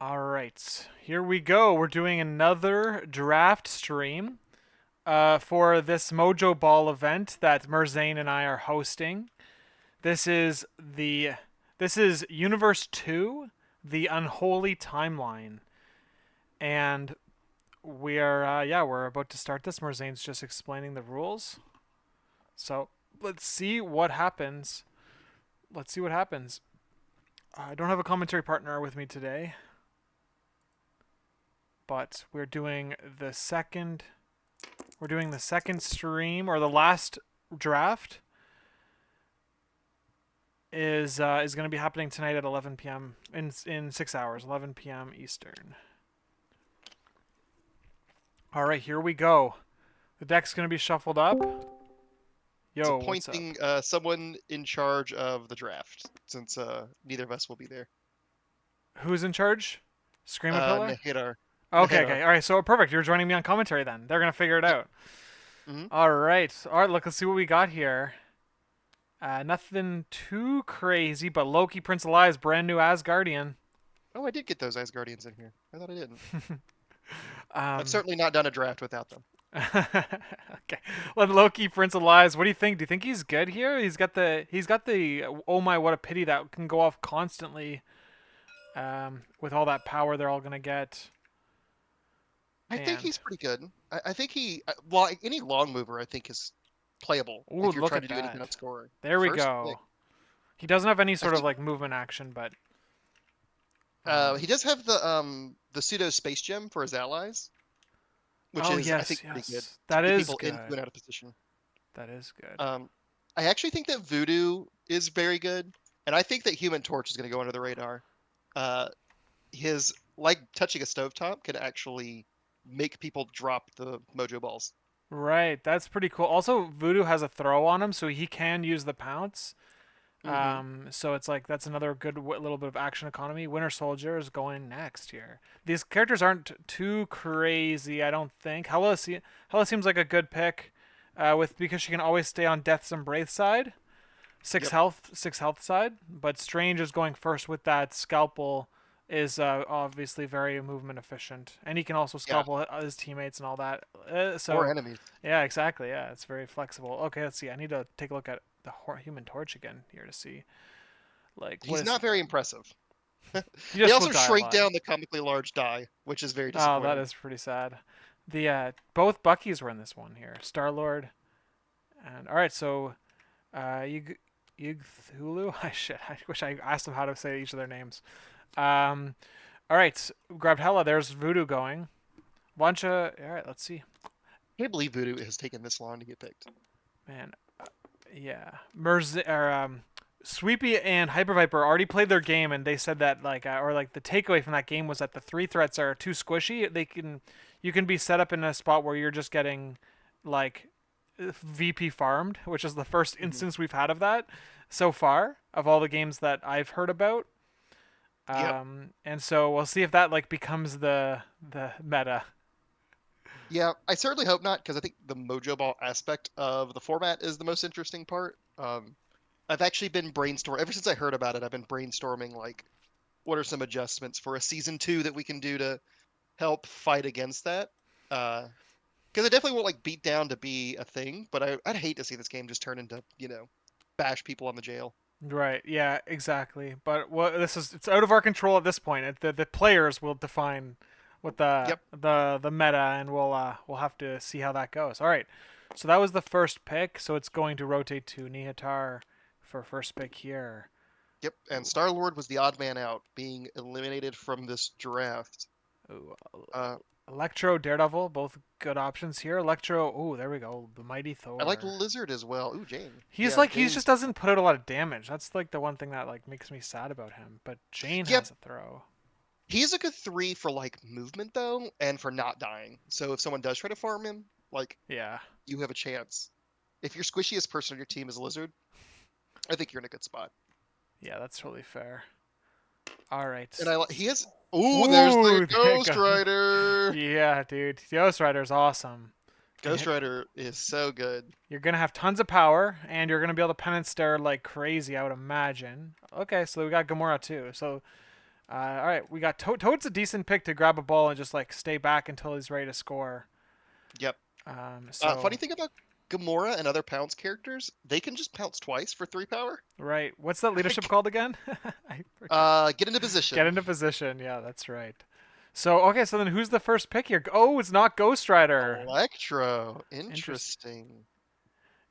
All right, here we go. We're doing another draft stream for this Mojo Ball event that Merzane and I are hosting. This is the this is Universe 2, the Unholy timeline. And we're about to start this. Merzane's just explaining the rules. So, let's see what happens. Let's see what happens. I don't have a commentary partner with me today, but we're doing the second stream, or the last draft is going to be happening tonight at 11 p.m. in 6 hours, 11 p.m. Eastern. All right, here we go. The deck's going to be shuffled up. Is Yo, what's up? appointing someone in charge of the draft, since neither of us will be there. Who's in charge? Screaming Pillar? Nahidar. Okay, Nahidar. okay. All right, so perfect. You're joining me on commentary then. They're going to figure it Yep. out. hmm All right. All right, let's see what we got here. Nothing too crazy, but Loki, Prince of Lies, brand new Asgardian. Oh, I did get those Asgardians in here. I thought I didn't. I've um, certainly not done a draft without them. okay. Well, Loki, Prince of Lies. What do you think? Do you think he's good here? He's got the oh my, what a pity that can go off constantly. With all that power they're all gonna get. I think And he's pretty good. I think well, any long mover I think is playable ooh, if you're look trying at to do anything that. on scoring. There we First pick. go. He doesn't have any I sort of think like movement action, but he um. does have the pseudo space gem for his allies, which Oh is I yes, think pretty good yes. to That get is people into good. and out of position. That is good. Um, I actually think that Voodoo is very good, and I think that Human Torch is going to go under the radar. Uh, his like touching a stovetop can actually make people drop the Mojo balls. Right, that's pretty cool. Also, Voodoo has a throw on him, so he can use the pounce. hmm So it's like that's another good little bit of action economy. Winter Soldier is going next here. These characters aren't too crazy, I don't think. Hela seems like a good pick, with because she can always stay on Death's Embrace side, Yep. six health side. But Strange is going first with that scalpel. Is obviously very movement efficient, and he can also Yeah. scalpel his teammates and all that. Or So, enemies. yeah, exactly. Yeah, it's very flexible. Okay, let's see. I need to take a look at the Human Torch again here to see like what He's is he not very done. impressive. He They just will also die a shrink lot. down the comically large die, which is very Oh, that disappointing. is pretty sad. The both Buckies were in this one here. Star Lord and all right. So Yug Hulu. I shit. I wish I asked them how to say each of their names. Um, all right. Grabbed Hella. There's Voodoo going. Bunch of. All right. Let's see. I can't believe Voodoo has taken this long to get picked. Man, yeah. Sweepy and Hyper Viper already played their game, and they said that the takeaway from that game was that the three threats are too squishy. You can be set up in a spot where you're just getting like VP farmed, which is the first hmm instance we've had of that so far of all the games that I've heard about. Yep. And so we'll see if that like becomes the meta. Yeah, I certainly hope not, because I think the Mojo Ball aspect of the format is the most interesting part. I've actually been brainstorming ever since I heard about it. I've been brainstorming like what are some adjustments for a season two that we can do to help fight against that. Because I definitely won't like beat down to be a thing, but I'd hate to see this game just turn into bash people on the jail. Right. Yeah. Exactly. But it's out of our control at this point. The players will define what Yep. the meta, and we'll have to see how that goes. All right. So that was the first pick. So it's going to rotate to Nihatar for first pick here. Yep. And Star Lord was the odd man out, being eliminated from this draft. Ooh, Uh, Electro, Daredevil, both good options here. Electro. Oh, there we go. The Mighty I like Thor. Lizard as well. Ooh, Jane. He's Yeah, like he just Jane's. doesn't put out a lot of damage. That's like the one thing that like makes me sad about him. But Jane Yep. has a throw. He's a good three for like movement though, and for not dying. So if someone does try to farm him, like Yeah. you have a chance. If your squishiest person on your team is a lizard, I think you're in a good spot. Yeah, that's totally fair. All right. And he has. Ooh, there's the Ooh, there you Ghost go. Rider. Yeah, dude. Ghost Rider's awesome. Can Ghost hit. Rider is so good. You're gonna have tons of power, and you're gonna be able to penance stare like crazy. I would imagine. Okay, so we got Gamora too. So All right, we got Toad's a decent pick to grab a ball and just like stay back until he's ready to score. Yep. So Funny thing about Gamora and other Pounce characters, they can just pounce twice for 3 power. right, what's that leadership called again? I forget. Get into Get position. into position. Yeah, that's right. So okay, so then who's the first pick here? Oh, it's not Ghost Rider. Electro. Interesting. Interesting.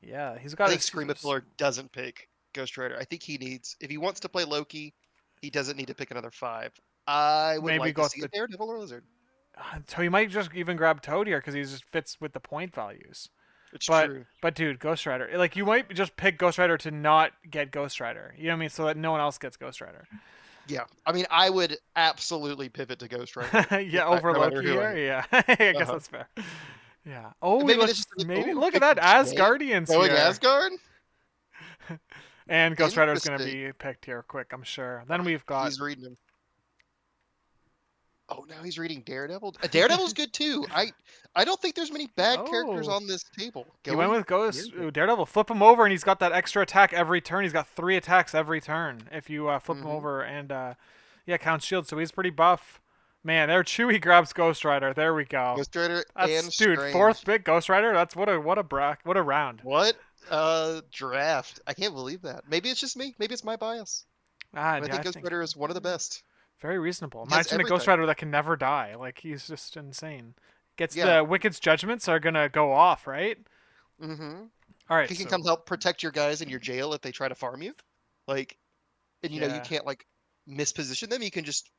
Yeah, he's I got think his. Screamapillar doesn't pick Ghost Rider. I think he needs, if he wants to play Loki, he doesn't need to pick another 5. I would Maybe like to go with see a the. Daredevil or Lizard. So he might just even grab Toad here because he just fits with the point values. It's But true. but dude, Ghost Rider. Like you might just pick Ghost Rider to not get Ghost Rider. You know what I mean? So that no one else gets Ghost Rider. Yeah. I mean, I would absolutely pivot to Ghost Rider Yeah, over no matter Loki who I here. hit. Yeah, I guess Uh-huh. that's fair. Yeah. Oh, he Maybe that's looks just like, maybe oh, look at pick that Jay Asgardians going here. Asgard? And Ghost Rider's gonna Interesting. be picked here quick, I'm sure. Then Ugh, we've got he's reading him. Oh, now he's reading Daredevil. Daredevil's good too. I don't think there's many bad characters oh on this table. he went Going with Ghost Daredevil. Daredevil. Flip him over, and he's got that extra attack every turn. He's got 3 attacks every turn if you flip him Mm-hmm. over, and yeah, counts shield. So he's pretty buff. Man, there Chewie grabs Ghost Rider. There we go. Ghost Rider That's and dude, fourth Strange. pick Ghost Rider. That's what a round. What draft? I can't believe that. Maybe it's just me. Maybe it's my bias. Ah, But I yeah, think I Ghost think Rider is one of the best. very reasonable. He has Imagine a Ghost everything. Rider that can never die. Like he's just insane. Gets Yeah. the Wicked's judgments are gonna go off, right? Mm-hmm. All right, He can come so help protect your guys in your jail if they try to farm you. Like, and you yeah. can't like misposition them. You can just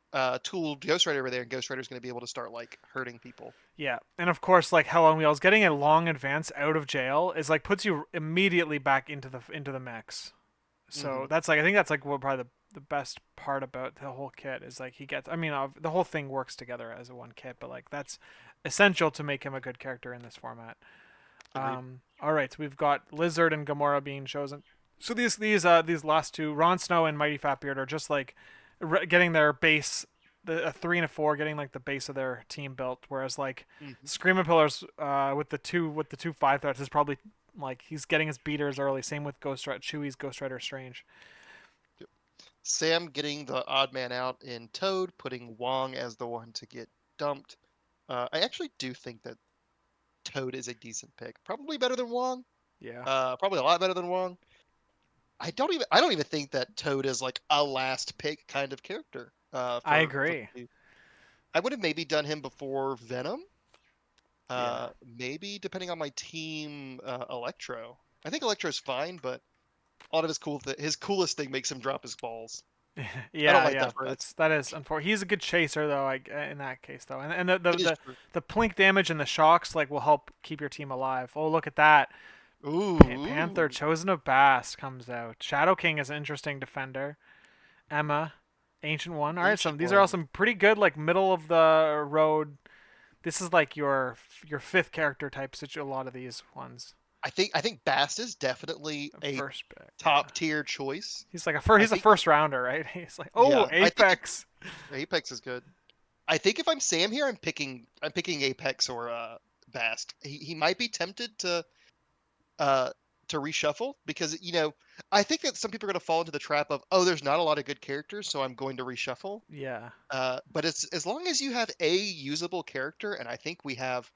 tool Ghost Rider over there, and Ghost Rider's going to be able to start like hurting people. Yeah, and of course, like Hell on Wheels, getting a long advance out of jail is like puts you immediately back into the mix. So Mm-hmm. that's like I think that's like what probably the best part about the whole kit is like he gets. I mean, the whole thing works together as a one kit, but like that's essential to make him a good character in this format. Agreed. All right, so we've got Lizard and Gamora being chosen. So these last two, Ron Snow and Mighty Fatbeard, are just like getting their base, a 3 and a 4, getting like the base of their team built. Whereas like Mm-hmm. Screaming Pillars, with the two 5 threats is probably like he's getting his beaters early. Same with Ghost Rider, Chewie's Ghost Rider Strange. Sam getting the odd man out in Toad, putting Wong as the one to get dumped. I actually do think that Toad is a decent pick. Probably better than Wong. Yeah, Probably a lot better than Wong. I don't even think that Toad is like a last pick kind of character. I For agree. me. I would have maybe done him before Venom. Yeah, Maybe depending on my team, Electro. I think Electro's fine, but a lot of his coolest thing makes him drop his balls. I don't yeah, like yeah. that phrase. That is unfortunate. He's a good chaser though. In that case though, and It is true. the plink damage and the shocks like will help keep your team alive. Oh look at that. Panther Ooh. Chosen of Bast comes out. Shadow King is an interesting defender. Emma, Ancient One. All right, Ancient these are all one. some pretty good like middle of the road. This is like your fifth character type. Such a lot of these ones. I think Bast is definitely a First pick, yeah. top tier choice. He's like I he's a think first rounder, right? He's like, oh, yeah, I think Apex. Apex is good. I think if I'm Sam here, I'm picking Apex or Bast. He might be tempted uh to reshuffle because I think that some people are going to fall into the trap of, oh, there's not a lot of good characters, so I'm going to reshuffle. Yeah, But it's as long as you have a usable character, and I think we have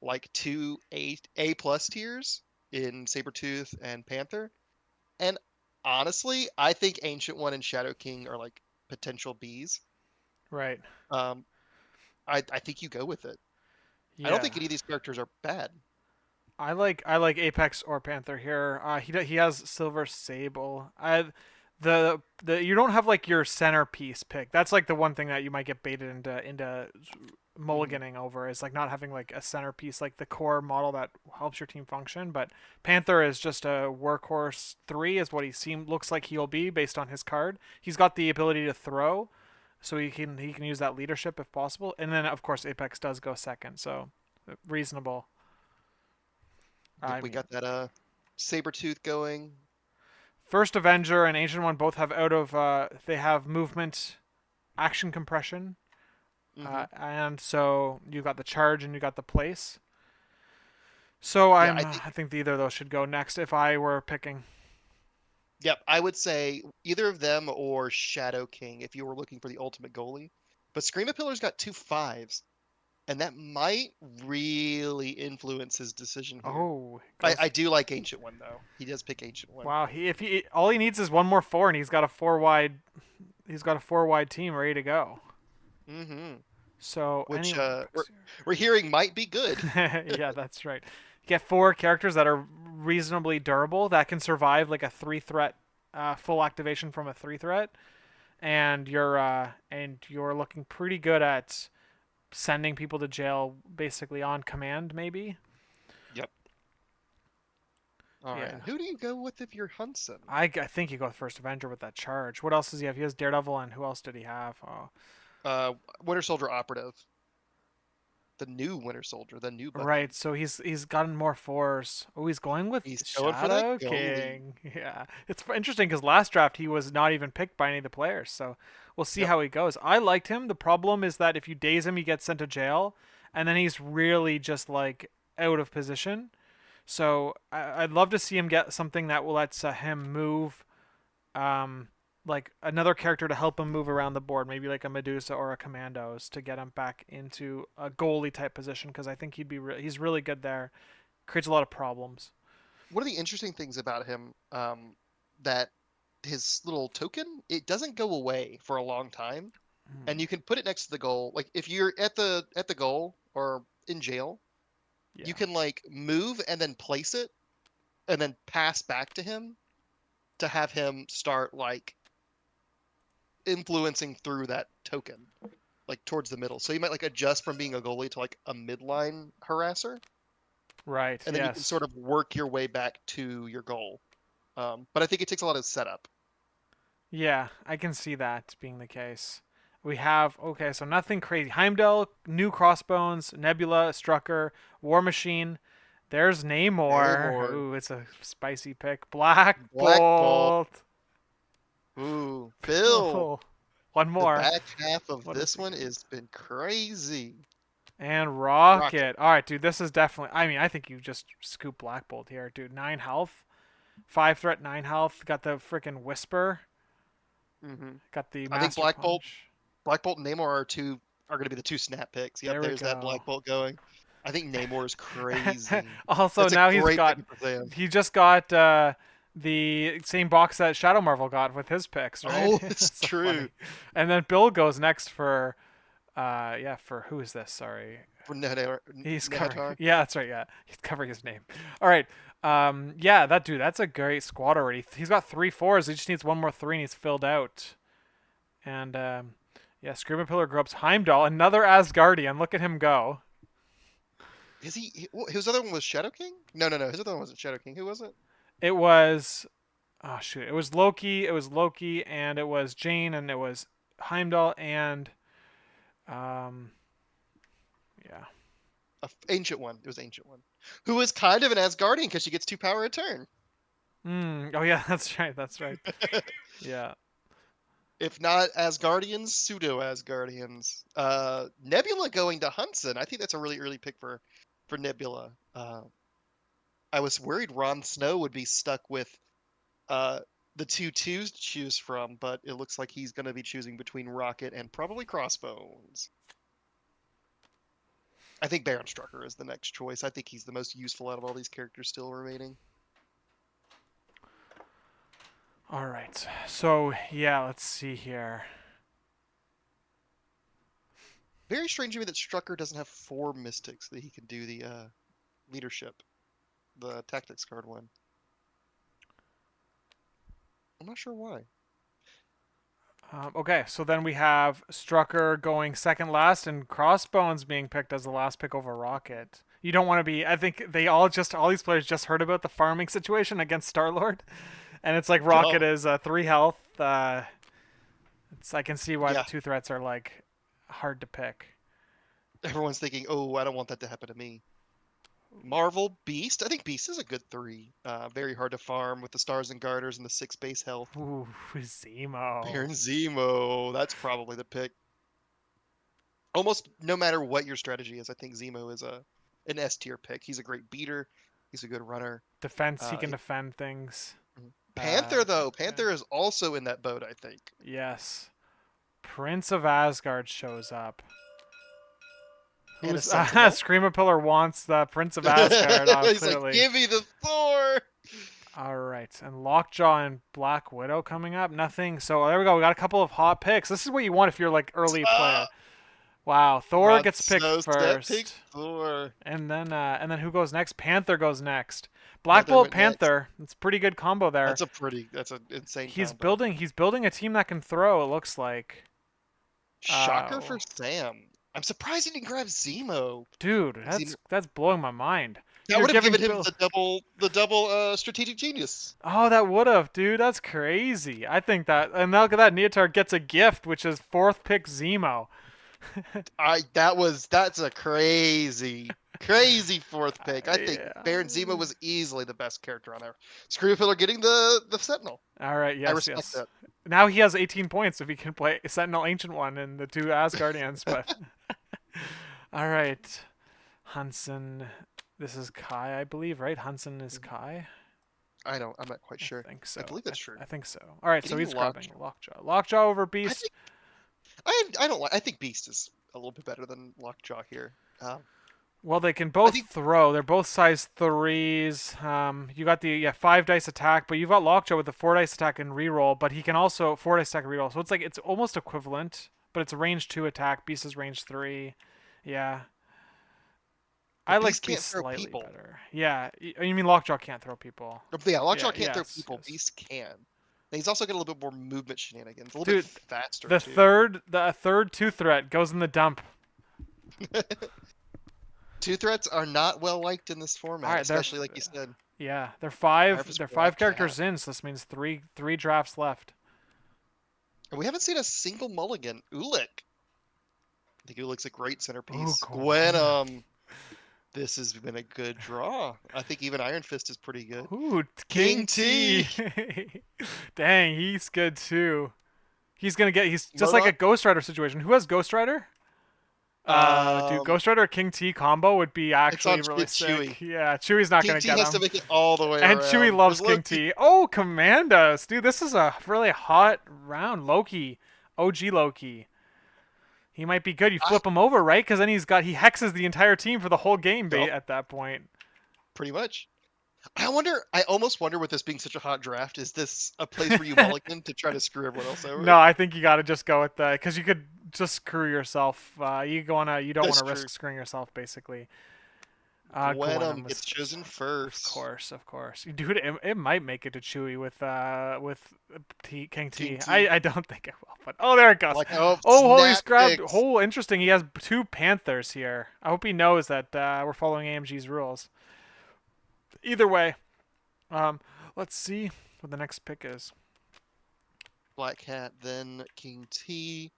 like two A plus tiers in Sabretooth and Panther. And honestly, I think Ancient One and Shadow King are like potential Bs. right. Um, I think you go with it. I don't Yeah. think any of these characters are bad. I like Apex or Panther here. He has Silver Sable. The you don't have like your centerpiece pick. That's like the one thing that you might get baited into Hmm. mulliganing over is like not having like a centerpiece, like the core model that helps your team function. But Panther is just a workhorse 3 is what looks like he'll be based on his card. He's got the ability to throw, so he can use that leadership if possible. And then of course Apex does go second, so reasonable. Yep, I we mean, got that Sabretooth going. First Avenger and Ancient One both have they have movement, action compression, Hmm. and so you got the charge and you got the place. So Yeah, I I think think either of those should go next if I were picking. Yep, I would say either of them or Shadow King if you were looking for the ultimate goalie. But Scream Pillar's got two fives, and that might really influence his decision here. Oh, I goes. do like Ancient One though. He does pick Ancient One. Wow, he if he all he needs is one more four, and he's got a four wide. He's got a four wide team ready to go. Mm-hmm. So Which anyone we're picks we're hearing might be good. here. Yeah, that's right. You get four characters that are reasonably durable that can survive like a three threat, full activation from a three threat, and you're looking pretty good at sending people to jail basically on command, maybe. Yep. All right. Yeah. And who do you go with if you're Hunson? I think you go with First Avenger with that charge. What else does he have? He has Daredevil, and who else did he have? Oh, Uh, Winter Soldier Operative, the new Winter Soldier, the new right. Bucky. So he's gotten more fours. Oh, he's going with He's going for that Shadow goalie. King. Yeah, it's interesting because last draft he was not even picked by any of the players. So we'll see Yep. how he goes. I liked him. The problem is that if you daze him, he gets sent to jail, and then he's really just like out of position. So I'd love to see him get something that will let him move, um, like another character to help him move around the board, maybe like a Medusa or a Commandos to get him back into a goalie type position because I think he's really good there. Creates a lot of problems. One of the interesting things about him, that his little token, it doesn't go away for a long time, Hmm. and you can put it next to the goal. Like if you're at the goal or in jail, you Yeah. can like move and then place it and then pass back to him to have him start like influencing through that token, like towards the middle. So you might like adjust from being a goalie to like a midline harasser, Right. and then you can Yes. sort of work your way back to your goal. But I think it takes a lot of setup. Yeah, I can see that being the case. We have okay, so nothing crazy. Heimdall, new Crossbones, Nebula, Strucker, War Machine. There's Namor. Namor, Ooh, it's a spicy pick. Black Black Bolt. Bolt. Ooh, Bill. Oh, one The more. back half of What is this he one got? has been crazy. And Rocket. Rocket. All right, dude. This is definitely. I mean, I think you just scoop Black Bolt here, dude. 9 health, 5 threat, 9 health. Got the freaking Whisper. Hmm. Got the I think Master Punch. Black Bolt and Namor are going to be the two snap picks. Yep, There we there's that go. Black Bolt going. I think Namor is crazy. Also, That's a now great picking for Sam. he just got the same box that Shadow Marvel got with his picks, right? Oh, it's That's so true. funny. And then Bill goes next for yeah, for who is this? Sorry. For He's covering. Nehatar. Yeah, that's right. Yeah, he's covering his name. All right. Yeah, that dude. That's a great squad already. He's got 3 4s. He just needs one more three, and he's filled out. And yeah, Screaming Pillar grubs Heimdall, another Asgardian. Look at him go. Is his other one was Shadow King? No, no, no. His other one wasn't Shadow King. Who was it? It was oh shoot, it was Loki. It was Loki, and it was Jane, and it was Heimdall, and um, yeah. Ancient One. It was Ancient One. Who is kind of an Asgardian because she gets 2 power a turn. Oh yeah, that's right. That's right. Yeah. If not Asgardians, pseudo Asgardians. Nebula going to Hunson. I think that's a really early pick for Nebula. I was worried Ron Snow would be stuck with uh, the two twos to choose from, but it looks like he's going to be choosing between Rocket and probably Crossbones. I think Baron Strucker is the next choice. I think he's the most useful out of all these characters still remaining. All right. So yeah, let's see here. Very strange to me that Strucker doesn't have 4 Mystics that he can do the leadership, the tactics card one. I'm not sure why. Okay, so then we have Strucker going second last, and Crossbones being picked as the last pick over Rocket. You don't want to be. I think all these players just heard about the farming situation against Star Lord, and it's like Rocket Oh, is 3 health. I can see why the yeah. two threats are like hard to pick. Everyone's thinking, oh, I don't want that to happen to me. Marvel Beast. I think Beast is a good 3. Very hard to farm with the Stars and Garters and the 6 base health. Ooh, Zemo. Baron Zemo. That's probably the pick. Almost no matter what your strategy is, I think Zemo is an S tier pick. He's a great beater. He's a good runner. Defense, he Uh, can defend things. Panther though, Yeah. Panther is also in that boat, I think. Yes. Prince of Asgard shows up. And a Who's Sentinel. Screamer Pillar wants the Prince of Asgard? Oh, He's like, clearly. give me the Thor. All right, and Lockjaw and Black Widow coming up. Nothing. So there we go. We got a couple of hot picks. This is what you want if you're like early Uh, player. Wow, Thor Ron gets picked Snow set pick first, Thor. and then who goes next? Panther goes next. Black Panther Bolt went next. Panther. It's a pretty good combo there. That's an insane He's combo. building he's building a team that can throw. It looks like. Shocker Uh, for Sam. I'm surprised he didn't grab Zemo. dude, Zemo. that's blowing my mind. That You're would have giving given him Bill. the double strategic genius. Oh, that would have, dude. That's crazy. I think that, and now look at that. Neotar gets a gift, which is fourth pick Zemo. That's a crazy fourth pick. I think Yeah. Baron Zemo was easily the best character on there. Screwfiller getting the Sentinel. All right. I Yes. respect Yes. that. Now he has 18 points if he can play Sentinel Ancient One and the two Asgardians. But all right, Hansen. This is Kai, I believe, right? Hansen is Kai. I'm not quite I sure. think I so. believe that's true. I think so. All right. So Getting he's grabbing Lockjaw. Lockjaw. Lockjaw over I Beast. think I don't like. I think Beast is a little bit better than Lockjaw here. Well, they can I both think throw. They're both size threes. You got the 5 dice attack, but you've got Lockjaw with the 4 dice attack and reroll. But he can also 4 dice attack and reroll. So it's like it's almost equivalent, but it's a range 2 attack. Beast is range 3. Yeah, I but like Beast Beast can't throw slightly people. better. Yeah, you mean Lockjaw can't throw people? Yeah, Lockjaw Yeah. can't throw Yes. people. Yes. Beast can. And he's also got a little bit more movement shenanigans, a little bit Dude, faster the too. third two threat goes in the dump. Two threats are not well liked in this All format, right, especially like you said. yeah, Harvest they're Black five Cat. characters in, so this means three drafts left. And we haven't seen a single mulligan. Ulick. I think Ulick's a great Ooh, centerpiece. Gwen. Gwen. This has been a good draw. I think even Iron Fist is pretty good. Ooh, King King T. T. Dang, he's good too. He's just like a Modok. Ghost Rider situation. Who has Ghost Rider? Dude, Um, Ghost Rider King T combo would be it's on. actually really It's sick. Chewie. Yeah, Chewie's not King gonna T get has to him. make it all the way And Chewie around. loves There's King Loki. T. Oh, Commandos. Dude, this is a really hot round. Loki. OG Loki. He might be good. You I flip him over, right? Because then he hexes the entire team for the whole game Yup, at that point. pretty much. I wonder. I almost wonder, with this being such a hot draft, is this a place where you mulligan to try to screw everyone else over? No, I think you got to just go with the because you could just screw yourself. You don't want That's to true. risk screwing yourself, basically. Gwenum Gwenum gets was, chosen of first. course, of course. Dude, it might make it to Chewie with King King T. T. I don't think it will, but oh, there it goes. Like, oh, Oh, holy snap scrap! picks. Oh, interesting. He has two Panthers here. I hope he knows that we're following AMG's rules. Either way, um, let's see what the next pick is. Black Cat, then King T.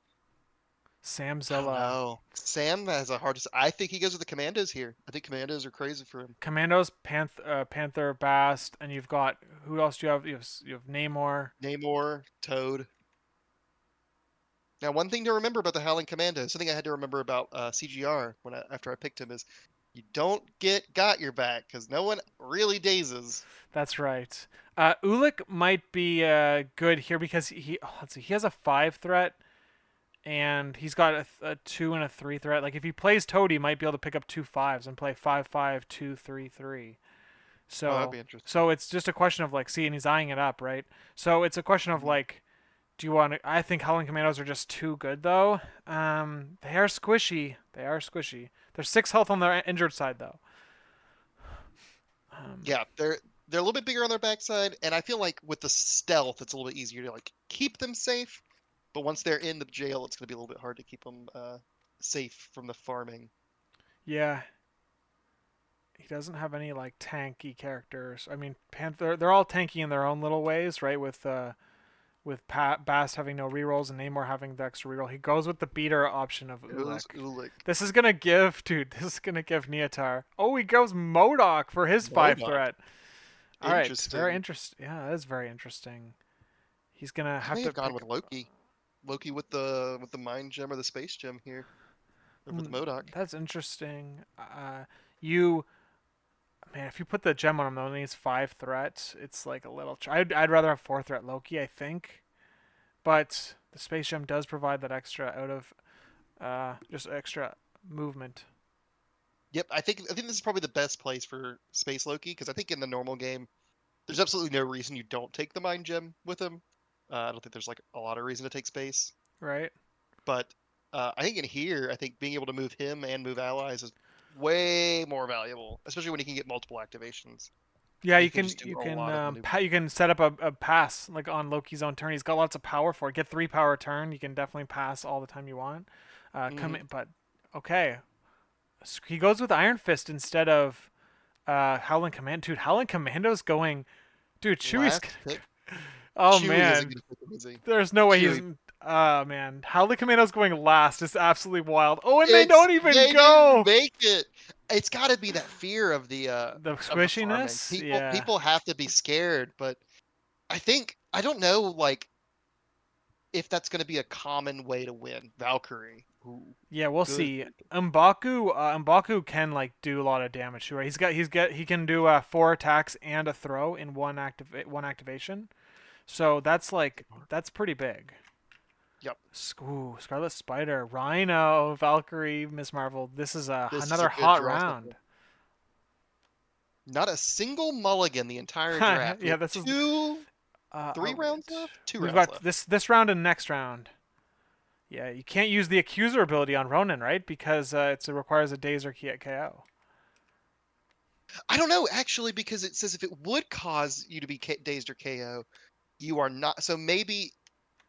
Sam I don't Zilla. know. Sam has a hard. I think he goes with the Commandos here. I think Commandos are crazy for him. Commandos, Panther, Bast, and you've got who else do you have? You have Namor. Namor, Toad. Now, one thing to remember about the Howling Commandos, something I had to remember about CGR after I picked him is, you don't get got your back because no one really dazes. That's right. Ulick might be good here because let's see, he has a 5 threat and he's got a 2 and a 3 threat. Like if he plays Toad, he might be able to pick up 2 5s and play 5 5 2 3 3. Oh, that'd So be interesting. so it's just a question of like, see, and he's eyeing it up, right? So it's a question of Mhm. like, do you want to? I think Howling Commandos are just too good though. They are squishy. They are squishy. There's 6 health on their injured side though. Um, Yeah, they're a little bit bigger on their backside, and I feel like with the stealth, it's a little bit easier to like keep them safe. But once they're in the jail, it's gonna be a little bit hard to keep them safe from the farming. yeah, he doesn't have any like tanky characters. I mean, Panther, they're all tanky in their own little ways, right? With Bast having no rerolls and Namor having the extra reroll, he goes with the beater option of Goes Ulick. Ulick. This is gonna give, dude. This is gonna give Neotar. Oh, he goes Modok for his 5 threat. All right, very Interesting. interesting. Yeah, that is very interesting. He's gonna I have may to have gone pick. with Loki. Loki with the mind gem or the space gem here. Or with Hmm, Modoc. that's interesting. You Man, if you put the gem on him, though, and he's 5 threat, it's like a little. I'd rather have 4 threat Loki, I think. But the space gem does provide that extra out of just extra movement. Yep, I think this is probably the best place for Space Loki because I think in the normal game there's absolutely no reason you don't take the Mind Gem with him. I don't think there's like a lot of reason to take space, Right? but I think in here, I think being able to move him and move allies is way more valuable, especially when he can get multiple activations. Yeah, He you can can just do you a can lot of you maneuvering. can set up a pass like on Loki's own turn. He's got lots of power for it. Get 3 power turn. You can definitely pass all the time you want. Come Hmm. in, but okay, he goes with Iron Fist instead of Howling Command. Dude, Howling Commando's going. Dude, Chewie's. Last pick, Oh Chewie isn't man, going to pick him, is he? there's no way he's. Chewie. Man, Howling Commando's going last is absolutely wild. Oh, and they It's don't even they didn't go. make it. It's got to be that fear The of the farming. squishiness, yeah, People have to be scared, but I don't know like if that's going to be a common way to win. Valkyrie. Ooh, yeah. We'll good. see. M'Baku can like do a lot of damage to her. He can do 4 attacks and a throw in one activation. So that's pretty big. Yep. Ooh, Scarlet Spider, Rhino, Valkyrie, Miss Marvel. This is This is another a good hot draw so far. round. Not a single mulligan the entire draft. We Yeah, have this is three rounds left? Two we've rounds got left. this round and next round. Yeah, you can't use the Accuser ability on Ronin, right? Because it requires a Dazer key at KO. I don't know actually because it says if it would cause you to be dazed or KO, you are not. So maybe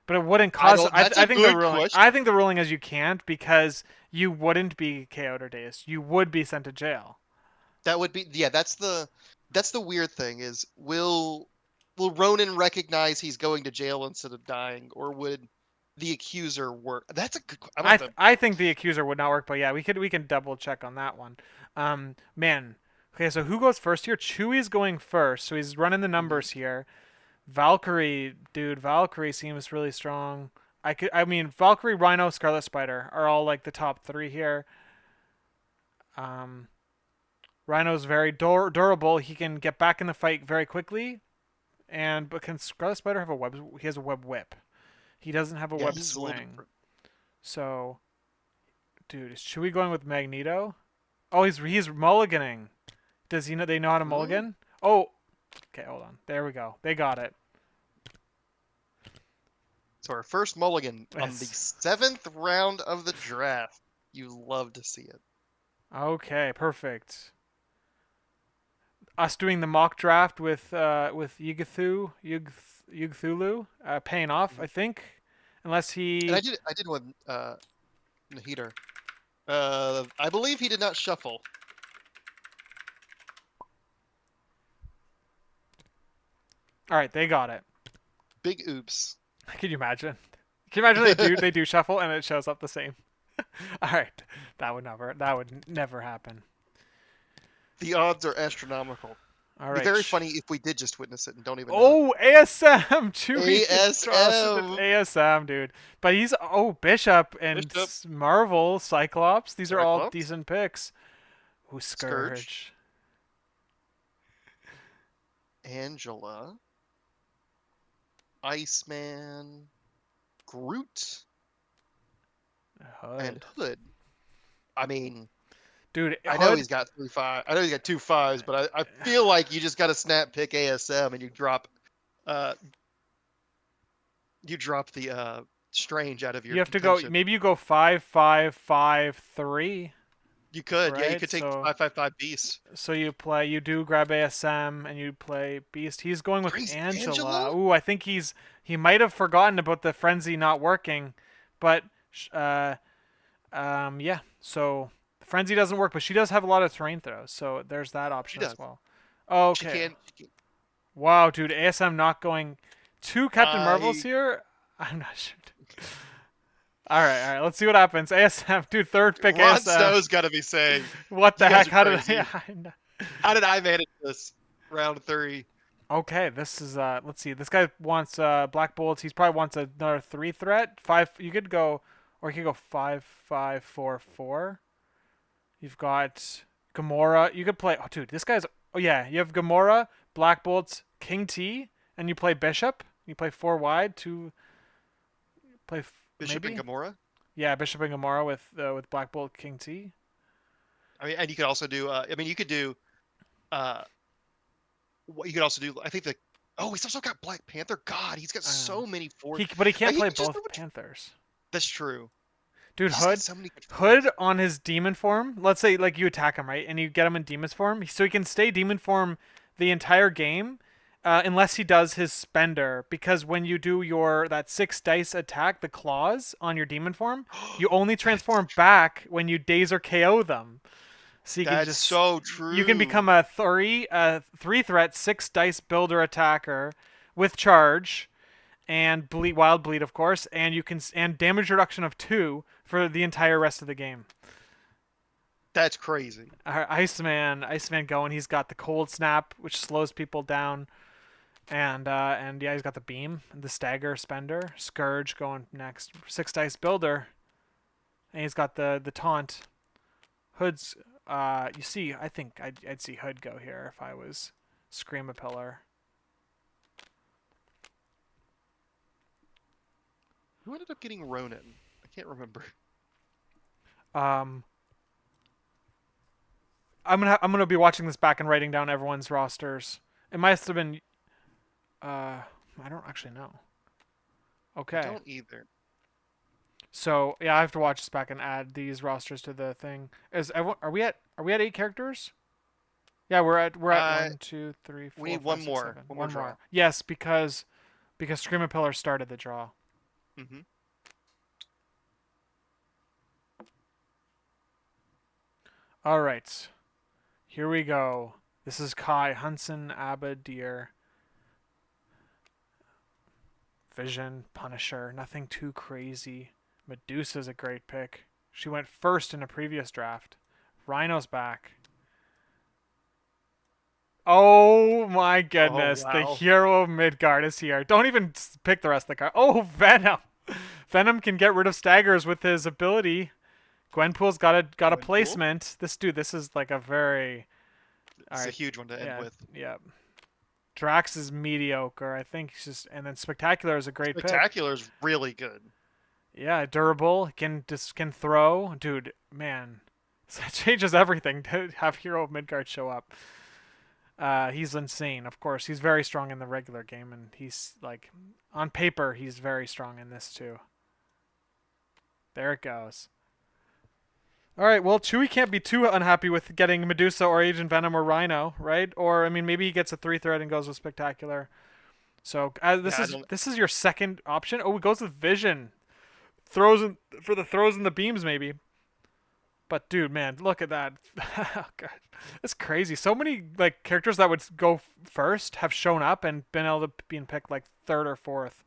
But it wouldn't I cause. don't. That's I a think the good ruling. question. I think the ruling is you can't because you wouldn't be KO'd or dazed. You would be sent to jail. That would be yeah. That's the weird thing is will Ronan recognize he's going to jail instead of dying, or would the accuser work? That's a good. I'm about to. I think the Accuser would not work, but yeah, we can double check on that one. Man. Okay, so who goes first here? Chewie's going first, so he's running the Mhm. numbers here. Valkyrie, dude, Valkyrie seems really strong. I mean, Valkyrie, Rhino, Scarlet Spider are all like the top three here. Um, Rhino's very durable. He can get back in the fight very quickly. But can Scarlet Spider have a web? He has a web whip. He doesn't have a Yeah, web he's a little swing. different. So, dude, is Chewie going with Magneto? Oh, he's mulliganing. Does he know? They know how to Mm. mulligan? Oh, okay. Hold on. There we go. They got it. So our first mulligan on the It's, seventh round of the draft. You love to see it. okay, perfect. Us doing the mock draft with Yugthulu paying off, I Mhm. think, unless And he. I did one Nahida. I believe he did not shuffle. All right, they got it. Big oops. Can you imagine? Can you imagine they do shuffle and it shows up the same? All right, that would never happen. The odds are astronomical. All It'd be right. very funny if we did just witness it and don't even know it. Oh, ASM! Chewie just tossed it to ASM ASM, dude. But he's Bishop and Bishop Marvel, Cyclops. These are all Cyclops decent picks. Ooh, Scourge Scourge. Angela Iceman Groot and Hood. Hood. I mean, Dude, I know Hood. he's got 3 5. I know he's got 2 5s, but I feel like you just got to snap pick ASM and uh you drop the Strange out of your You have to go. contention. Maybe you go 5-5-5-3, You could, yeah, you right? could take the 5 5 5 Beast. So you do grab ASM and you play Beast. He's going with Crazy Angela. Angela. Ooh, I think he might have forgotten about the frenzy not working, but yeah. So the frenzy doesn't work, but she does have a lot of terrain throws. So there's that She option as does. well. She Okay. can. She can. Wow, dude, ASM not going two Captain Marvels I here. I'm not sure. All right. Let's see what happens. ASM, dude, third pick Ron ASM. Snow's got to be saying, What "You the guys heck? are How did I? crazy. Yeah, How did I manage this round 3?" Okay, this is let's see. This guy wants black bullets. He's probably wants another 3 threat. Five you could go or you could go 5-5-4-4. You've got Gamora. You could play oh dude, this guy's Oh yeah, you have Gamora, Black Bolt's King T, and you play Bishop. You play 4 wide, two play Bishop and maybe. Gamora. Yeah, Bishop and Gamora with Black Bolt King T. I mean, and you could also do. I mean, you could do. Uh, what you could also do. I think the. Oh, he's also got Black Panther. God, he's got I know. so many fours. But he can't He play could just. both Panthers. That's true. Dude, He's got Hood, so many good Hood fours. on his demon form. Let's say like you attack him right, and you get him in demon form, so he can stay demon form the entire game, unless he does his spender. Because when you do your that 6 dice attack, the claws on your demon form, you only That's transform back when you daze or KO them. So you can that's just so you can true. become a 3 threat 6 dice builder attacker with charge and wild bleed of course, and you can and damage reduction of 2 for the entire rest of the game. That's crazy. Iceman going. He's got the cold snap, which slows people down, and yeah, he's got the beam, the stagger spender, scourge going next, 6 dice builder, and he's got the taunt. Hood's you see, I think I'd see Hood go here if I was Scream a Pillar. Who ended up getting Ronin? I can't remember. Um, I'm gonna be watching this back and writing down everyone's rosters. It must have been I don't actually know. I Okay. don't either. So yeah, I have to watch this back and add these rosters to the thing. Is everyone, are we at 8 characters? Yeah, we're at Uh, one, two, three, we four, need five, one six, more. seven. One more One draw. more. Yes, because Scream Pillar started the draw. Mm-hmm. All right, here we go. This is Kai Hunson, Abba, Deer, Vision, Punisher. Nothing too crazy. Medusa's a great pick. She went first in a previous draft. Rhino's back. Oh my Oh goodness, the wow. hero of Midgard is here. Don't even pick the rest of the card. Oh, Venom. Venom can get rid of staggers with his ability. Gwenpool's got a Gwenpool. placement. This is like a very all It's a right. huge one to end Yeah, with. yeah. Drax is mediocre. I think he's just and then Spectacular is a great pick. Spectacular is really good. Yeah, durable, can throw. Dude, man. It changes everything to have Hero of Midgard show up. He's insane. Of course, he's very strong in the regular game, and he's like, on paper, he's very strong in this too. There it goes. All right. Well, Chewie can't be too unhappy with getting Medusa or Agent Venom or Rhino, right? Or I mean, maybe he gets a 3 threat and goes with Spectacular. So this Yeah, I is don't. this is your second option. Oh, he goes with Vision. Throws in, for the throws and the beams, maybe. But dude, man, look at that. Oh, God. It's crazy. So many like characters that would go first have shown up and been able to be picked like third or fourth.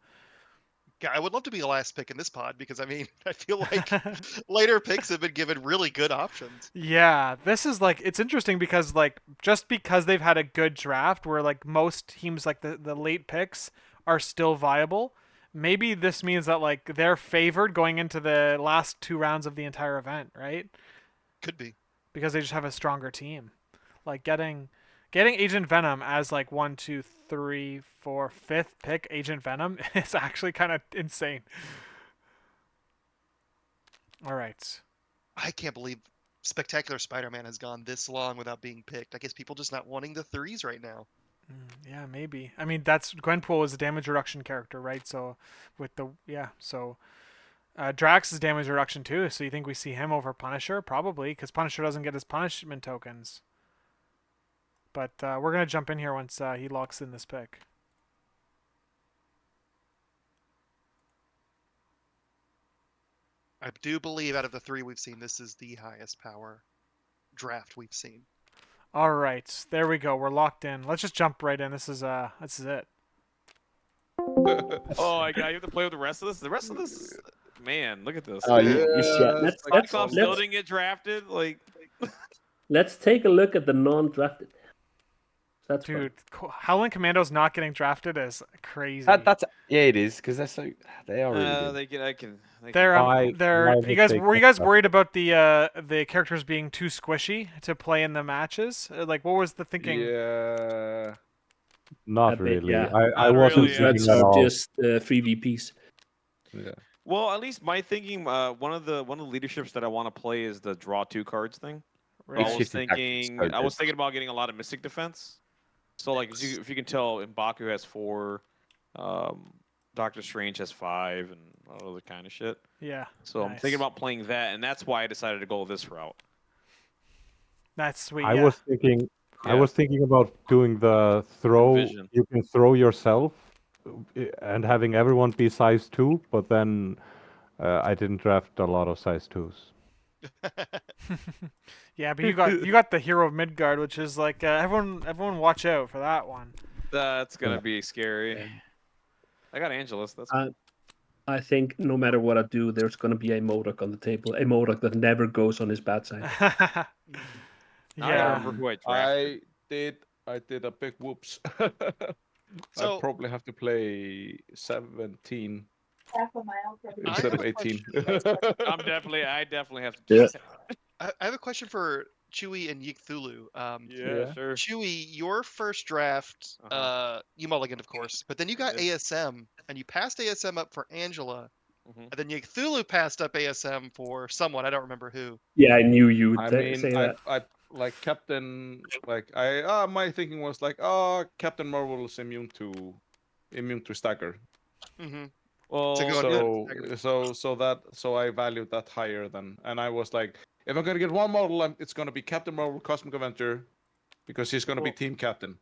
Yeah, I would love to be the last pick in this pod because I mean, I feel like later picks have been given really good options. Yeah, this is like it's interesting because like just because they've had a good draft where like most teams like the late picks are still viable, maybe this means that like they're favored going into the last 2 rounds of the entire event, right? Could be. Because they just have a stronger team. Like getting Agent Venom as like 1, 2, 3, 4, 5th pick Agent Venom is actually kind of insane. All right. I can't believe Spectacular Spider-Man has gone this long without being picked. I guess people just not wanting the threes right now. Yeah, maybe. I mean, that's Gwenpool is a damage reduction character, right? So with the yeah, so Drax is damage reduction too. So you think we see him over Punisher? Probably, because Punisher doesn't get his punishment tokens. But we're gonna jump in here once he locks in this pick. I do believe out of the three we've seen, this is the highest power draft we've seen. All right, there we go. We're locked in. Let's just jump right in. This is it. Oh my god, you have to play with the rest of this. The rest of this, man, look at this. Oh yeah, yeah. Yes. Let's Like let's Cyclops let's building get drafted. Like, let's take a look at the non-drafted. That's Dude, Howling Commandos not getting drafted is crazy. That's yeah, it is because they are really good. They're Why you would guys they were you get guys that? worried about the characters being too squishy to play in the matches? Like, what was the thinking? Yeah. Not a bit, really. yeah. I Not wasn't really, yeah. Threats thinking at are all. just 3VPs. Yeah. Well, at least my thinking, one of the leaderships that I want to play is the draw 2 cards thing. So Really? It's shifting tactics so I was good. thinking about getting a lot of Mystic Defense. So like if you can tell, M'Baku has 4, Doctor Strange has 5, and all other kind of shit. Yeah. So I'm nice. thinking about playing that, and that's why I decided to go this route. That's sweet. I yeah. was thinking I Yeah. was thinking about doing the throw. Envision. You can throw yourself and having everyone be size 2, but then I didn't draft a lot of size 2s. Yeah, but you got the hero of Midgard, which is like everyone watch out for that one. That's gonna Yeah. be scary. Yeah. I got Angelus. That's I think no matter what I do, there's going to be a Modok on the table. A Modok that never goes on his bad side. Now I gotta remember who I drafted. I did a big whoops. So- I probably have to play 17 I instead have of a 18. I definitely have to. Yeah. I have a question for Chewy and Yigthulu. Yeah, sure. Chewy, your first draft, Uh-huh. you mulliganed, of course, but then you got did. ASM, and you passed ASM up for Angela, Mhm. and then Yigthulu passed up ASM for someone, I don't remember who. Yeah, I knew you would I say mean, that. I like Captain. Like my thinking was like, Captain Marvel is immune to stagger. Mm-hmm. Well, To go So I valued that higher than, and I was like, if I'm gonna get one model, it's gonna be Captain Marvel Cosmic Avenger, because he's gonna be Well- team captain.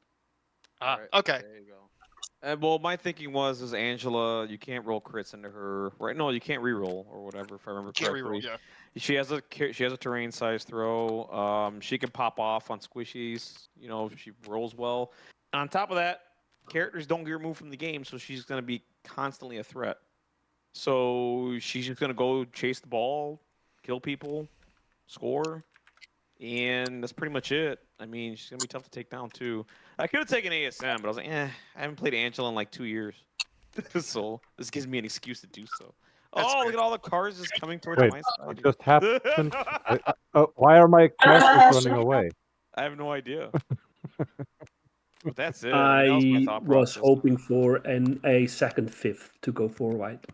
Right, Okay. There you go. Well, my thinking was Angela. You can't roll crits into her, right? No, you can't re-roll or whatever. If I remember Can't correctly. reroll, yeah. She has a terrain size throw. She can pop off on squishies. You know, if she rolls well. On top of that, characters don't get removed from the game, so she's gonna be constantly a threat. So she's just gonna go chase the ball, kill people, score, and that's pretty much it. I mean, she's gonna be tough to take down too. I could have taken ASM, but I was like, I haven't played Angela in like 2 years, so this gives me an excuse to do so. That's Look fair. at all the cars just coming towards Wait, my what side. just happened? Why are my characters running away? I have no idea. But that's it. I that was my thought was process. hoping for a second fifth to go 4 white.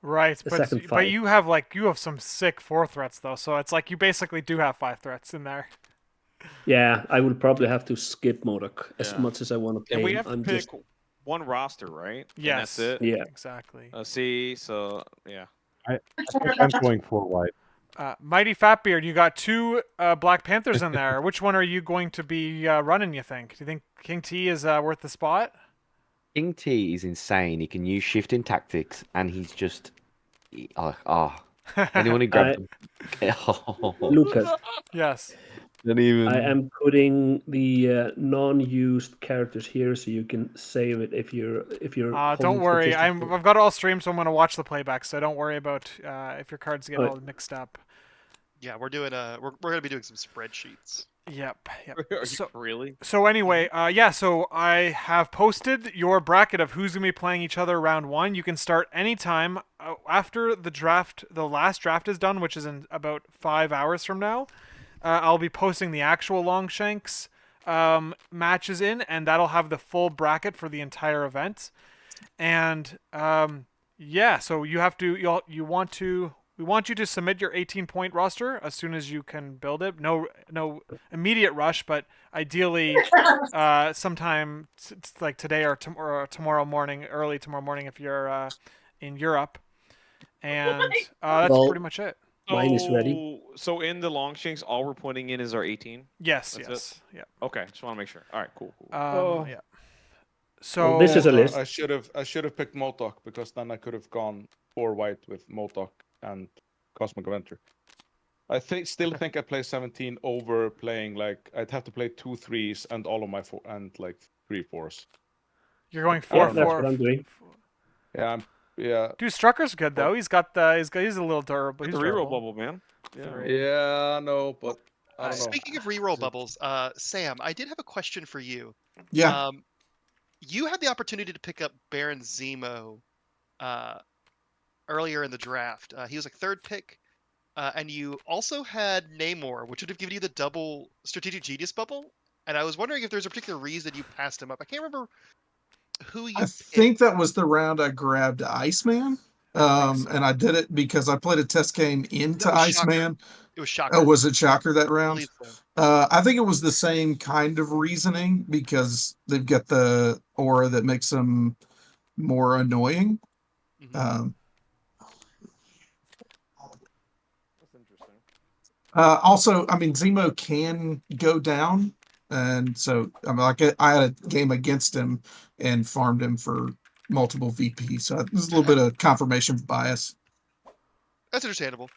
Right, The but second but fight. you have some sick 4 threats though, so it's like you basically do have 5 threats in there. Yeah, I will probably have to skip Modok as Yeah. much as I want to play. And we him. have to I'm pick just one roster, right? And Yes. that's it. Yeah. Exactly. See, so yeah. I think I'm going for white. Mighty Fatbeard, you got 2 Black Panthers in there. Which one are you going to be running, you think? Do you think King T is worth the spot? King T is insane. He can use shifting tactics, and he's just anyone who grabs him. Lucas. Yes. Don't even. I am putting the non-used characters here, so you can save it if you're. Don't holding worry. statistics. I've got it all streamed, so I'm going to watch the playback. So don't worry about if your cards get Right. all mixed up. Yeah, we're doing we're gonna be doing some spreadsheets. Yep. Are you So, really? so anyway, so I have posted your bracket of who's going to be playing each other round 1. You can start anytime after the last draft is done, which is in about 5 hours from now. I'll be posting the actual Longshanks matches in, and that'll have the full bracket for the entire event. And so you have to we want you to submit your 18-point roster as soon as you can build it. No immediate rush, but ideally sometime it's like today or tomorrow morning, early tomorrow morning if you're in Europe. And that's Well, pretty much it. Mine is ready. So in the Longshanks, all we're putting in is our 18. Yes, That's yes. Yeah. Okay, just want to make sure. All right, cool. Yeah. So Well, this is a list. I should have picked Motok, because then I could have gone 4 white with Motok and Cosmic Avenger. I still think I play 17 over playing, like, I'd have to play 2 3s and all of my 4 and like 3 4s. you're going Yeah, 4-4. that's what I'm doing. Yeah. Dude, Strucker's good though. He's a little durable. He's The reroll durable. bubble, man. Yeah. Yeah, no, but I don't know. Speaking of reroll bubbles, Sam, I did have a question for you. Yeah. You had the opportunity to pick up Baron Zemo earlier in the draft. He was like third pick, and you also had Namor, which would have given you the double strategic genius bubble. And I was wondering if there's a particular reason you passed him up. I can't remember who you I picked. think that was the round I grabbed Iceman. And I did it because I played a test game into That was Shocker. Iceman. It was Shocker. Oh, was it Shocker that I round? believe so. I think it was the same kind of reasoning because they've got the aura that makes them more annoying. Mhm. That's interesting. Also, I mean, Zemo can go down, and so I mean, like I had a game against him and farmed him for multiple VP, so there's a little bit of confirmation bias. That's understandable.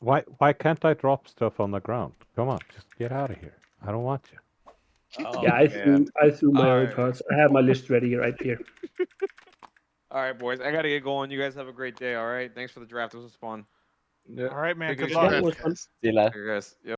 Why can't I drop stuff on the ground? Come on, just get out of here. I don't want you. Oh, Yeah, I threw my own Alright. cards. I have my list ready right here. All right, boys. I gotta get going. You guys have a great day. All right. Thanks for the draft. This was fun. Yeah. All right, man. Take it Good easy. luck. Yeah, it Congrats, was fun. guys. See you later. Here, guys. Yep.